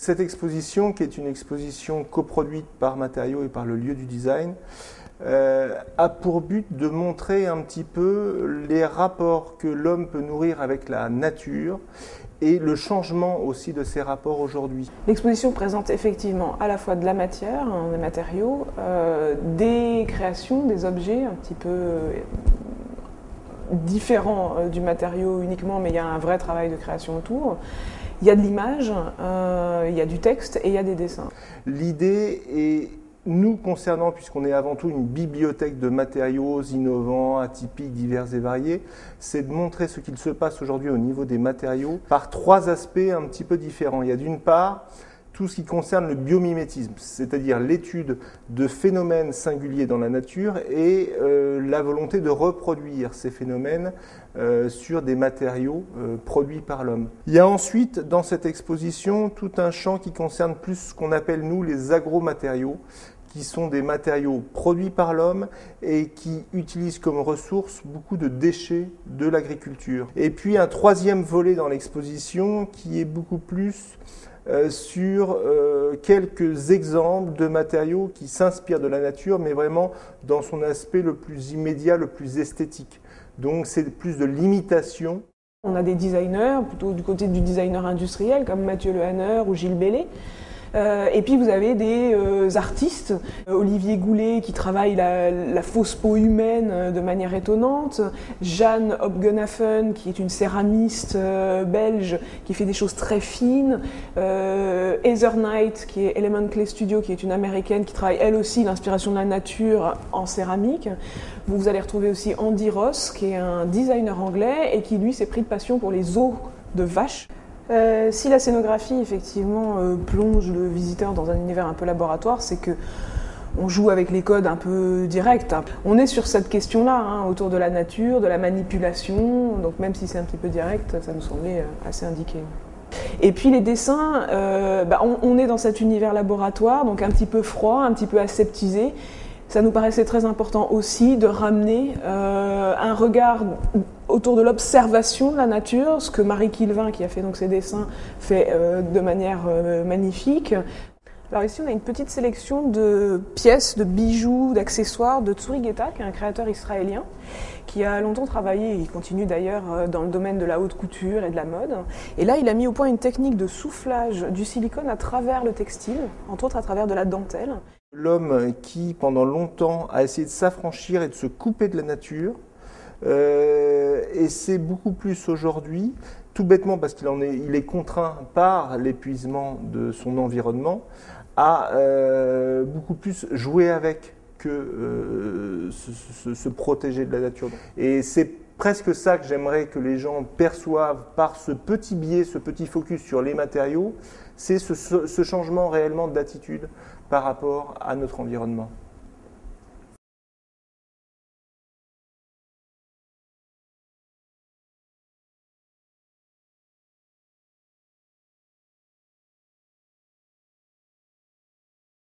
Cette exposition, qui est une exposition coproduite par Matériaux et par le lieu du design, a pour but de montrer un petit peu les rapports que l'homme peut nourrir avec la nature et le changement aussi de ces rapports aujourd'hui. L'exposition présente effectivement à la fois de la matière, des matériaux, des créations, des objets un petit peu différents du matériau uniquement, mais il y a un vrai travail de création autour. Il y a de l'image, il y a du texte et il y a des dessins. L'idée est, nous concernant, puisqu'on est avant tout une bibliothèque de matériaux innovants, atypiques, divers et variés, c'est de montrer ce qu'il se passe aujourd'hui au niveau des matériaux par trois aspects un petit peu différents. Il y a d'une part tout ce qui concerne le biomimétisme, c'est-à-dire l'étude de phénomènes singuliers dans la nature et la volonté de reproduire ces phénomènes sur des matériaux produits par l'homme. Il y a ensuite dans cette exposition tout un champ qui concerne plus ce qu'on appelle nous les agromatériaux, qui sont des matériaux produits par l'homme et qui utilisent comme ressource beaucoup de déchets de l'agriculture. Et puis un troisième volet dans l'exposition qui est beaucoup plus sur quelques exemples de matériaux qui s'inspirent de la nature, mais vraiment dans son aspect le plus immédiat, le plus esthétique. Donc c'est plus de l'imitation. On a des designers, plutôt du côté du designer industriel, comme Mathieu Le Hanner ou Gilles Bellet. Et puis vous avez des artistes, Olivier Goulet qui travaille la fausse peau humaine de manière étonnante, Jeanne Hopgenaffen qui est une céramiste belge qui fait des choses très fines, Heather Knight qui est Element Clay Studio qui est une américaine qui travaille elle aussi l'inspiration de la nature en céramique. Vous allez retrouver aussi Andy Ross qui est un designer anglais et qui lui s'est pris de passion pour les os de vaches. Si la scénographie effectivement plonge le visiteur dans un univers un peu laboratoire, c'est que on joue avec les codes un peu directs. On est sur cette question-là, autour de la nature, de la manipulation, donc même si c'est un petit peu direct, ça nous semblait assez indiqué. Et puis les dessins, on est dans cet univers laboratoire, donc un petit peu froid, un petit peu aseptisé. Ça nous paraissait très important aussi de ramener un regard autour de l'observation de la nature, ce que Marie Quilvin, qui a fait donc ces dessins, fait de manière magnifique. Alors ici, on a une petite sélection de pièces, de bijoux, d'accessoires de Tsuri Geta, qui est un créateur israélien, qui a longtemps travaillé, et il continue d'ailleurs dans le domaine de la haute couture et de la mode. Et là, il a mis au point une technique de soufflage du silicone à travers le textile, entre autres à travers de la dentelle. L'homme qui, pendant longtemps, a essayé de s'affranchir et de se couper de la nature, et c'est beaucoup plus aujourd'hui, tout bêtement parce qu'il est contraint par l'épuisement de son environnement, à beaucoup plus jouer avec que se protéger de la nature. Et c'est presque ça que j'aimerais que les gens perçoivent par ce petit biais, ce petit focus sur les matériaux, c'est ce changement réellement d'attitude par rapport à notre environnement.